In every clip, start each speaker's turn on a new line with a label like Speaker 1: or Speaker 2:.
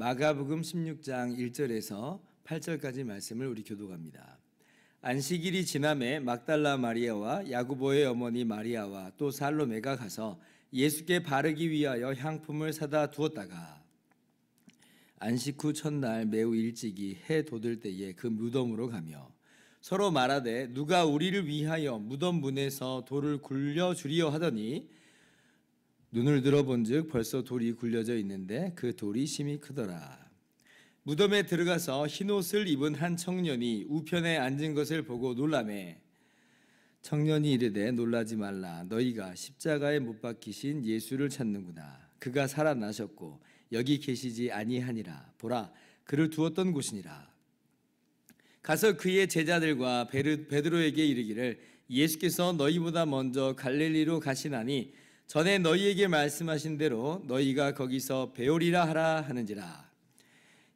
Speaker 1: 마가복음 16장 1절에서 8절까지 말씀을 우리 교독합니다. 안식일이 지남에 막달라 마리아와 야고보의 어머니 마리아와 또 살로메가 가서 예수께 바르기 위하여 향품을 사다 두었다가 안식 후 첫날 매우 일찍이 해 돋을 때에 그 무덤으로 가며 서로 말하되 누가 우리를 위하여 무덤 문에서 돌을 굴려주리여 하더니 눈을 들어본즉 벌써 돌이 굴려져 있는데 그 돌이 심히 크더라. 무덤에 들어가서 흰옷을 입은 한 청년이 우편에 앉은 것을 보고 놀라매 청년이 이르되 놀라지 말라. 너희가 십자가에 못 박히신 예수를 찾는구나. 그가 살아나셨고 여기 계시지 아니하니라. 보라, 그를 두었던 곳이니라. 가서 그의 제자들과 베드로에게 이르기를 예수께서 너희보다 먼저 갈릴리로 가시나니 전에 너희에게 말씀하신 대로 너희가 거기서 배우리라 하라 하는지라.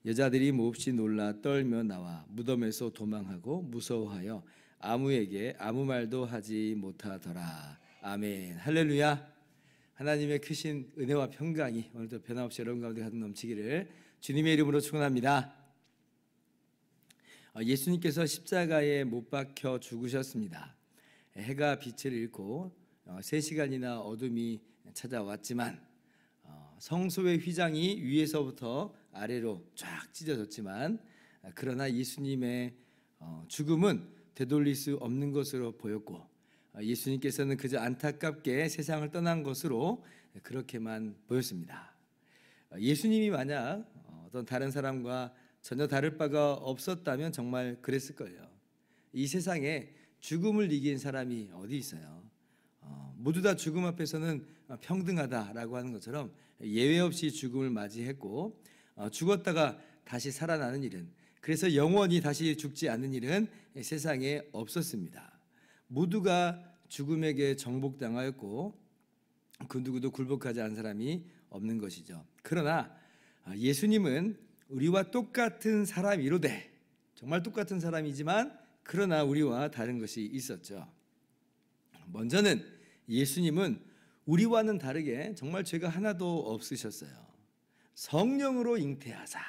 Speaker 1: 여자들이 몹시 놀라 떨며 나와 무덤에서 도망하고 무서워하여 아무에게 아무 말도 하지 못하더라. 아멘. 할렐루야. 하나님의 크신 은혜와 평강이 오늘도 변함없이 여러분 가운데 가득 넘치기를 주님의 이름으로 축원합니다. 예수님께서 십자가에 못 박혀 죽으셨습니다. 해가 빛을 잃고 3시간이나 어둠이 찾아왔지만 성소의 휘장이 위에서부터 아래로 쫙 찢어졌지만 그러나 예수님의 죽음은 되돌릴 수 없는 것으로 보였고 예수님께서는 그저 안타깝게 세상을 떠난 것으로 그렇게만 보였습니다. 예수님이 만약 어떤 다른 사람과 전혀 다를 바가 없었다면 정말 그랬을 거예요. 이 세상에 죽음을 이긴 사람이 어디 있어요? 모두 다 죽음 앞에서는 평등하다라고 하는 것처럼 예외 없이 죽음을 맞이했고 죽었다가 다시 살아나는 일은, 그래서 영원히 다시 죽지 않는 일은 세상에 없었습니다. 모두가 죽음에게 정복당하였고 그 누구도 굴복하지 않은 사람이 없는 것이죠. 그러나 예수님은 우리와 똑같은 사람이로되, 정말 똑같은 사람이지만 그러나 우리와 다른 것이 있었죠. 먼저는 예수님은 우리와는 다르게 정말 죄가 하나도 없으셨어요. 성령으로 잉태하사,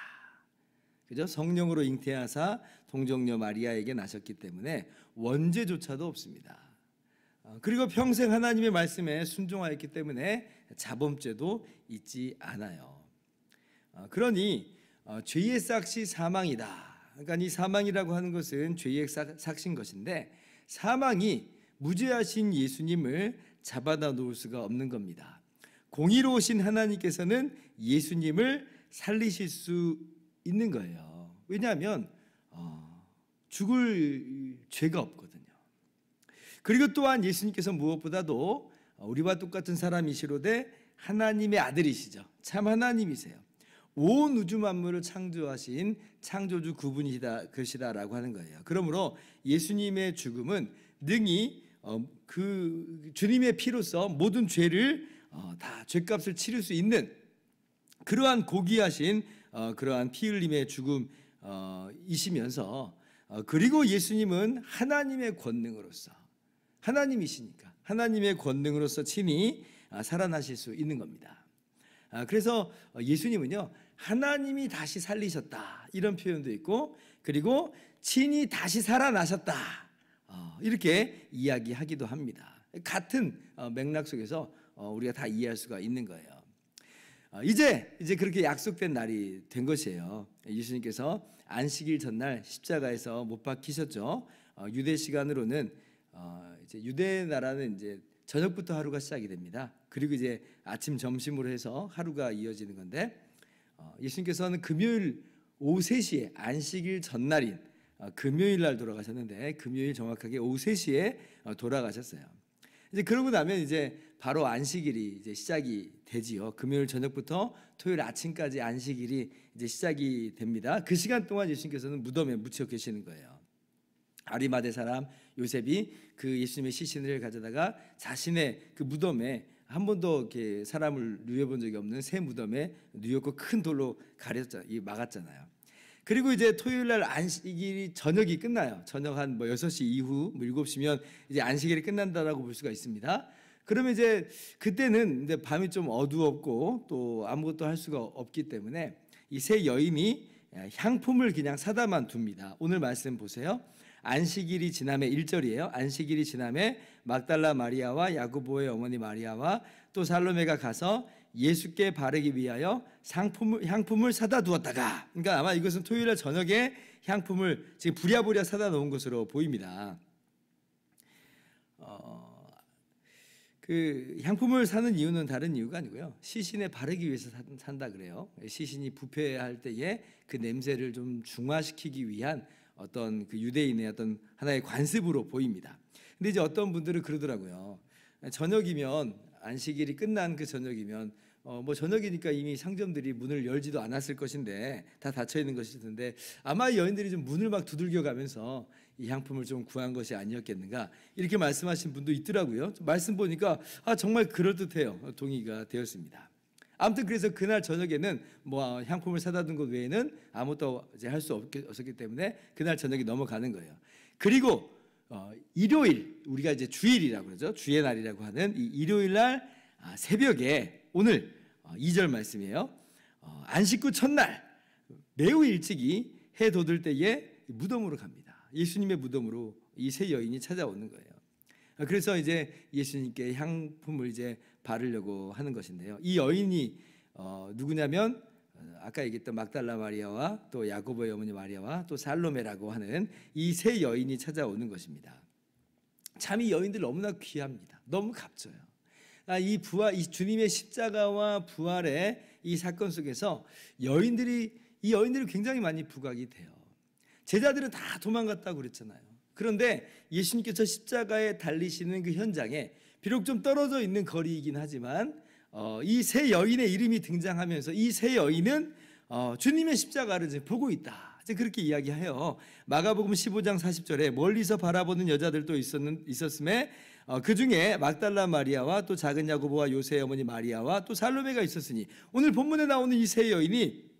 Speaker 1: 그죠? 성령으로 잉태하사 동정녀 마리아에게 나셨기 때문에 원죄조차도 없습니다. 그리고 평생 하나님의 말씀에 순종하였기 때문에 자범죄도 있지 않아요. 그러니 죄의 삭시 사망이다. 그러니까 이 사망이라고 하는 것은 죄의 삭시인 것인데 사망이 무죄하신 예수님을 잡아다 놓을 수가 없는 겁니다. 공의로우신 하나님께서는 예수님을 살리실 수 있는 거예요. 왜냐하면 죽을 죄가 없거든요. 그리고 또한 예수님께서 무엇보다도 우리와 똑같은 사람이시로되 하나님의 아들이시죠. 참 하나님이세요. 온 우주 만물을 창조하신 창조주 그분이시다 것이다라고 하는 거예요. 그러므로 예수님의 죽음은 능히 그 주님의 피로서 모든 죄를 다 죄값을 치를 수 있는 그러한 고귀하신 그러한 피 흘림의 죽음이시면서 그리고 예수님은 하나님의 권능으로서, 하나님이시니까 하나님의 권능으로서 친히 살아나실 수 있는 겁니다. 그래서 예수님은요, 하나님이 다시 살리셨다 이런 표현도 있고, 그리고 친히 다시 살아나셨다 이렇게 이야기하기도 합니다. 같은 맥락 속에서 우리가 다 이해할 수가 있는 거예요. 이제 그렇게 약속된 날이 된 것이에요. 예수님께서 안식일 전날 십자가에서 못 박히셨죠. 유대 시간으로는 이제 유대 나라는 이제 저녁부터 하루가 시작이 됩니다. 그리고 이제 아침 점심으로 해서 하루가 이어지는 건데 예수님께서는 금요일 오후 3시에 안식일 전날인 금요일 날 돌아가셨는데 금요일 정확하게 오후 3시에 돌아가셨어요. 이제 그러고 나면 이제 바로 안식일이 이제 시작이 되지요. 금요일 저녁부터 토요일 아침까지 안식일이 이제 시작이 됩니다. 그 시간 동안 예수님께서는 무덤에 묻혀 계시는 거예요. 아리마대 사람 요셉이 그 예수님의 시신을 가져다가 자신의 그 무덤에 한 번도 이렇게 사람을 누워본 적이 없는 새 무덤에 누웠고 큰 돌로 막았잖아요. 그리고 이제 토요일 날 안식일이 저녁이 끝나요. 저녁 한 6시 이후 7시면 이제 안식일이 끝난다라고 볼 수가 있습니다. 그러면 이제 그때는 이제 밤이 좀 어두웠고 또 아무것도 할 수가 없기 때문에 이 세 여인이 향품을 그냥 사다만 둡니다. 오늘 말씀 보세요. 안식일이 지남에 1절이에요. 안식일이 지남에 막달라 마리아와 야고보의 어머니 마리아와 또 살로메가 가서 예수께 바르기 위하여 향품을 사다 두었다가, 그러니까 아마 이것은 토요일날 저녁에 향품을 지금 부랴부랴 사다 놓은 것으로 보입니다. 그 향품을 사는 이유는 다른 이유가 아니고요, 시신에 바르기 위해서 산다 그래요. 시신이 부패할 때에 그 냄새를 좀 중화시키기 위한 어떤 그 유대인의 어떤 하나의 관습으로 보입니다. 근데 이제 어떤 분들은 그러더라고요. 저녁이면, 안식일이 끝난 그 저녁이면 뭐 저녁이니까 이미 상점들이 문을 열지도 않았을 것인데 다 닫혀 있는 것일 텐데 아마 여인들이 좀 문을 막 두들겨 가면서 이 향품을 좀 구한 것이 아니었겠는가, 이렇게 말씀하신 분도 있더라고요. 말씀 보니까 정말 그럴듯해요. 동의가 되었습니다. 아무튼 그래서 그날 저녁에는 뭐 향품을 사다 둔 것 외에는 아무것도 이제 할 수 없었기 때문에 그날 저녁이 넘어가는 거예요. 그리고 일요일, 우리가 이제 주일이라고 그러죠. 주의 날이라고 하는 이 일요일 날 새벽에, 오늘 2절 말씀이에요. 안식 후 첫날 매우 일찍이 해 돋을 때에 무덤으로 갑니다. 예수님의 무덤으로 이 세 여인이 찾아오는 거예요. 그래서 이제 예수님께 향품을 이제 바르려고 하는 것인데요. 이 여인이 누구냐면 아까 얘기했던 막달라 마리아와 또 야고보의 어머니 마리아와 또 살로메라고 하는 이 세 여인이 찾아오는 것입니다. 참 이 여인들 너무나 귀합니다. 너무 값져요. 이 부활, 이 주님의 십자가와 부활의 이 사건 속에서 이 여인들이 굉장히 많이 부각이 돼요. 제자들은 다 도망갔다고 그랬잖아요. 그런데 예수님께서 십자가에 달리시는 그 현장에 비록 좀 떨어져 있는 거리이긴 하지만 이 세 여인의 이름이 등장하면서 이 세 여인은 주님의 십자가를 이제 보고 있다, 이제 그렇게 이야기해요. 마가복음 15장 40절에 멀리서 바라보는 여자들도 있었음에 그 중에 막달라 마리아와 또 작은 야고보와 요새의 어머니 마리아와 또 살로메가 있었으니, 오늘 본문에 나오는 이 세 여인이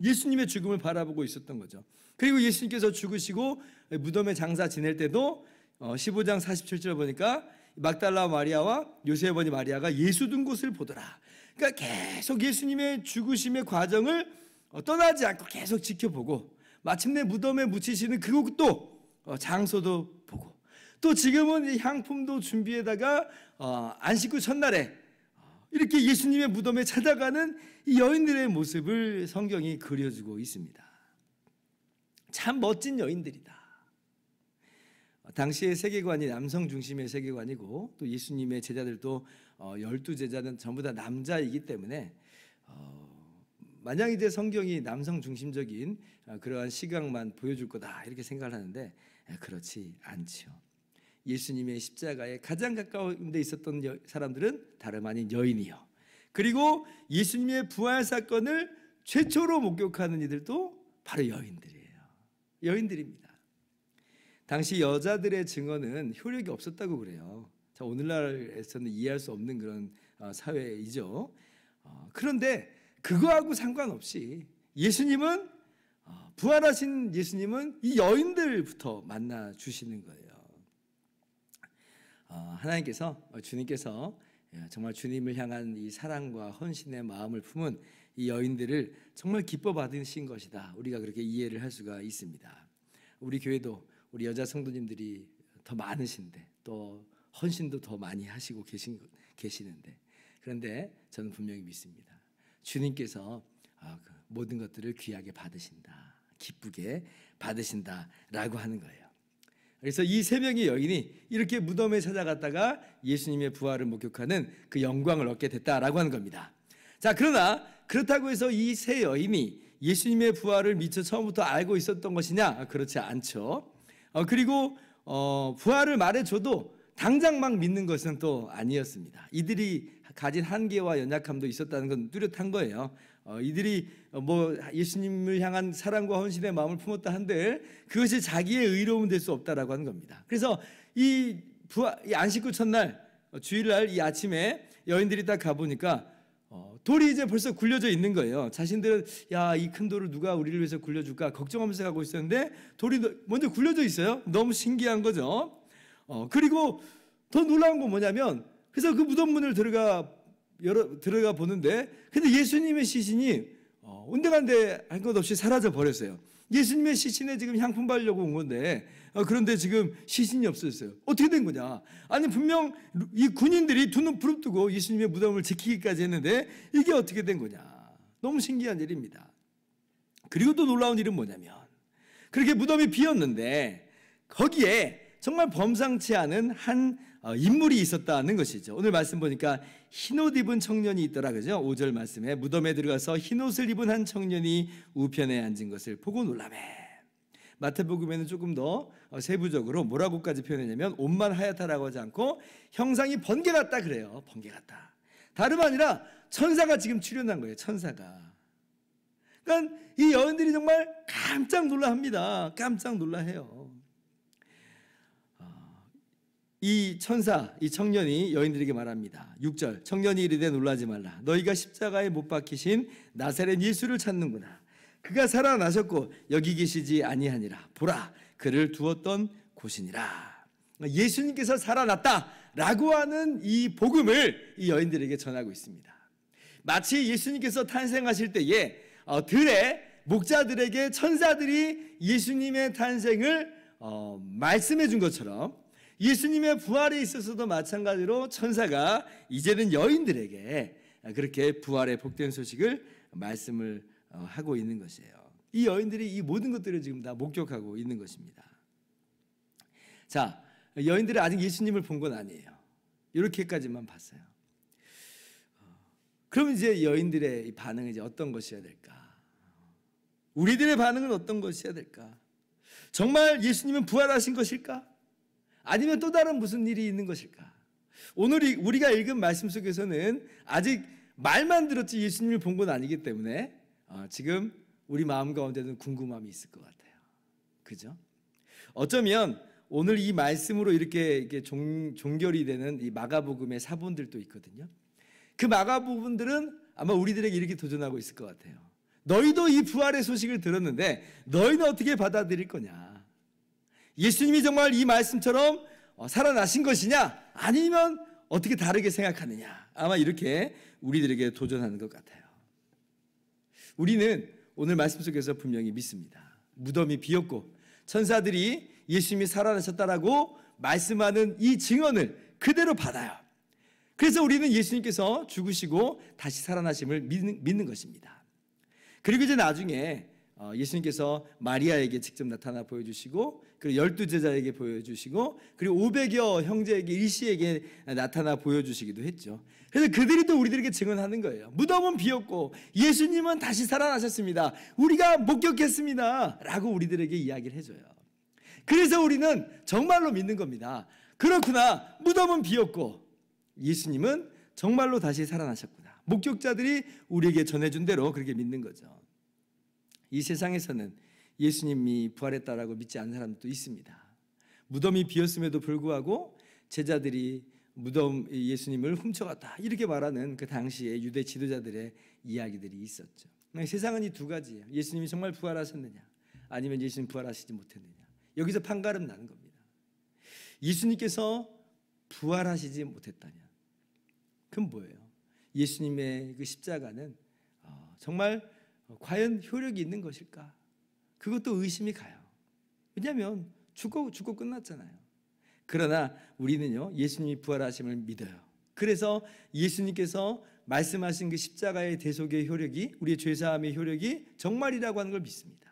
Speaker 1: 예수님의 죽음을 바라보고 있었던 거죠. 그리고 예수님께서 죽으시고 무덤에 장사 지낼 때도 15장 47절 보니까 막달라 마리아와 요새의 어머니 마리아가 예수 둔 곳을 보더라. 그러니까 계속 예수님의 죽으심의 과정을 떠나지 않고 계속 지켜보고, 마침내 무덤에 묻히시는 그곳도 장소도 보고, 또 지금은 이 향품도 준비에다가 안식 후 첫날에 이렇게 예수님의 무덤에 찾아가는 이 여인들의 모습을 성경이 그려주고 있습니다. 참 멋진 여인들이다. 당시의 세계관이 남성 중심의 세계관이고, 또 예수님의 제자들도 12제자는 전부 다 남자이기 때문에 만약 이제 성경이 남성 중심적인 그러한 시각만 보여줄 거다 이렇게 생각을 하는데 그렇지 않죠. 예수님의 십자가에 가장 가까운 데 있었던 사람들은 다름 아닌 여인이요, 그리고 예수님의 부활 사건을 최초로 목격하는 이들도 바로 여인들입니다. 당시 여자들의 증언은 효력이 없었다고 그래요. 자, 오늘날에서는 이해할 수 없는 그런 사회이죠. 그런데 그거하고 상관없이 예수님은 부활하신 예수님은 이 여인들부터 만나 주시는 거예요. 하나님께서, 주님께서 정말 주님을 향한 이 사랑과 헌신의 마음을 품은 이 여인들을 정말 기뻐 받으신 것이다, 우리가 그렇게 이해를 할 수가 있습니다. 우리 교회도 우리 여자 성도님들이 더 많으신데 또 헌신도 더 많이 하시고 계시는데, 그런데 저는 분명히 믿습니다. 주님께서 모든 것들을 귀하게 받으신다, 기쁘게 받으신다라고 하는 거예요. 그래서 이 세 명의 여인이 이렇게 무덤에 찾아갔다가 예수님의 부활을 목격하는 그 영광을 얻게 됐다라고 하는 겁니다. 자, 그러나 그렇다고 해서 이 세 여인이 예수님의 부활을 미처 처음부터 알고 있었던 것이냐? 그렇지 않죠. 그리고 부활을 말해줘도 당장 막 믿는 것은 또 아니었습니다. 이들이 가진 한계와 연약함도 있었다는 건 뚜렷한 거예요. 이들이 뭐 예수님을 향한 사랑과 헌신의 마음을 품었다 한들 그것이 자기의 의로움은 될 수 없다라고 하는 겁니다. 그래서 이 안식 후 첫날 주일날 이 아침에 여인들이 딱 가보니까 돌이 이제 벌써 굴려져 있는 거예요. 자신들은 야, 이 큰 돌을 누가 우리를 위해서 굴려줄까 걱정하면서 가고 있었는데 돌이 먼저 굴려져 있어요. 너무 신기한 거죠. 그리고 더 놀라운 건 뭐냐면, 그래서 그 무덤 문을 들어가 보는데 근데 예수님의 시신이 온데간데 할 것 없이 사라져 버렸어요. 예수님의 시신에 지금 향품 바르려고 온 건데 그런데 지금 시신이 없어졌어요. 어떻게 된 거냐? 아니 분명 이 군인들이 두 눈 부릅뜨고 예수님의 무덤을 지키기까지 했는데 이게 어떻게 된 거냐? 너무 신기한 일입니다. 그리고 또 놀라운 일은 뭐냐면 그렇게 무덤이 비었는데 거기에 정말 범상치 않은 한 인물이 있었다는 것이죠. 오늘 말씀 보니까 흰옷 입은 청년이 있더라, 그죠? 5절 말씀에 무덤에 들어가서 흰옷을 입은 한 청년이 우편에 앉은 것을 보고 놀라매. 마태복음에는 조금 더 세부적으로 뭐라고까지 표현했냐면 옷만 하얗다라고 하지 않고 형상이 번개 같다 그래요. 번개 같다. 다름 아니라 천사가 지금 출현한 거예요. 천사가. 그러니까 이 여인들이 정말 깜짝 놀라합니다. 깜짝 놀라해요. 이 천사, 이 청년이 여인들에게 말합니다. 6절 청년이 이르되 놀라지 말라. 너희가 십자가에 못 박히신 나사렛 예수를 찾는구나. 그가 살아나셨고 여기 계시지 아니하니라. 보라 그를 두었던 곳이니라. 예수님께서 살아났다라고 하는 이 복음을 이 여인들에게 전하고 있습니다. 마치 예수님께서 탄생하실 때에 들의 목자들에게 천사들이 예수님의 탄생을 말씀해 준 것처럼 예수님의 부활에 있어서도 마찬가지로 천사가 이제는 여인들에게 그렇게 부활의 복된 소식을 말씀을 하고 있는 것이에요. 이 여인들이 이 모든 것들을 지금 다 목격하고 있는 것입니다. 자, 여인들이 아직 예수님을 본 건 아니에요. 이렇게까지만 봤어요. 그럼 이제 여인들의 반응은 이제 어떤 것이어야 될까? 우리들의 반응은 어떤 것이어야 될까? 정말 예수님은 부활하신 것일까? 아니면 또 다른 무슨 일이 있는 것일까? 오늘 우리가 읽은 말씀 속에서는 아직 말만 들었지 예수님을 본 건 아니기 때문에 지금 우리 마음 가운데는 궁금함이 있을 것 같아요. 그죠? 어쩌면 오늘 이 말씀으로 이렇게 종결이 되는 이 마가복음의 사본들도 있거든요. 그 마가복음들은 아마 우리들에게 이렇게 도전하고 있을 것 같아요. 너희도 이 부활의 소식을 들었는데 너희는 어떻게 받아들일 거냐? 예수님이 정말 이 말씀처럼 살아나신 것이냐? 아니면 어떻게 다르게 생각하느냐? 아마 이렇게 우리들에게 도전하는 것 같아요. 우리는 오늘 말씀 속에서 분명히 믿습니다. 무덤이 비었고 천사들이 예수님이 살아나셨다라고 말씀하는 이 증언을 그대로 받아요. 그래서 우리는 예수님께서 죽으시고 다시 살아나심을 믿는 것입니다. 그리고 이제 나중에 예수님께서 마리아에게 직접 나타나 보여주시고 그리고 12제자에게 보여주시고 그리고 500여 형제에게 일시에게 나타나 보여주시기도 했죠. 그래서 그들이 또 우리들에게 증언하는 거예요. 무덤은 비었고 예수님은 다시 살아나셨습니다. 우리가 목격했습니다 라고 우리들에게 이야기를 해줘요. 그래서 우리는 정말로 믿는 겁니다. 그렇구나, 무덤은 비었고 예수님은 정말로 다시 살아나셨구나. 목격자들이 우리에게 전해준 대로 그렇게 믿는 거죠. 이 세상에서는 예수님이 부활했다라고 믿지 않는 사람도 있습니다. 무덤이 비었음에도 불구하고 제자들이 무덤 예수님을 훔쳐갔다 이렇게 말하는 그 당시의 유대 지도자들의 이야기들이 있었죠. 세상은 이 두 가지예요. 예수님이 정말 부활하셨느냐 아니면 예수님 부활하시지 못했느냐. 여기서 판가름 나는 겁니다. 예수님께서 부활하시지 못했다냐. 그건 뭐예요? 예수님의 그 십자가는 정말 과연 효력이 있는 것일까? 그것도 의심이 가요. 왜냐하면 죽고 끝났잖아요. 그러나 우리는요 예수님이 부활하심을 믿어요. 그래서 예수님께서 말씀하신 그 십자가의 대속의 효력이 우리의 죄사함의 효력이 정말이라고 하는 걸 믿습니다.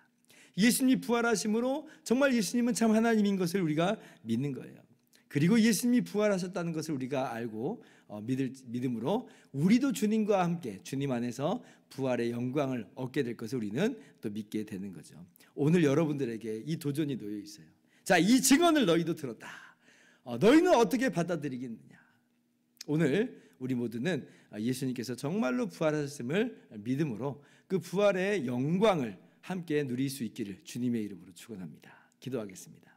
Speaker 1: 예수님이 부활하심으로 정말 예수님은 참 하나님인 것을 우리가 믿는 거예요. 그리고 예수님이 부활하셨다는 것을 우리가 알고 믿음으로 우리도 주님과 함께 주님 안에서 부활의 영광을 얻게 될 것을 우리는 또 믿게 되는 거죠. 오늘 여러분들에게 이 도전이 놓여 있어요. 자, 이 증언을 너희도 들었다. 너희는 어떻게 받아들이겠느냐? 오늘 우리 모두는 예수님께서 정말로 부활하셨음을 믿음으로 그 부활의 영광을 함께 누릴 수 있기를 주님의 이름으로 축원합니다. 기도하겠습니다.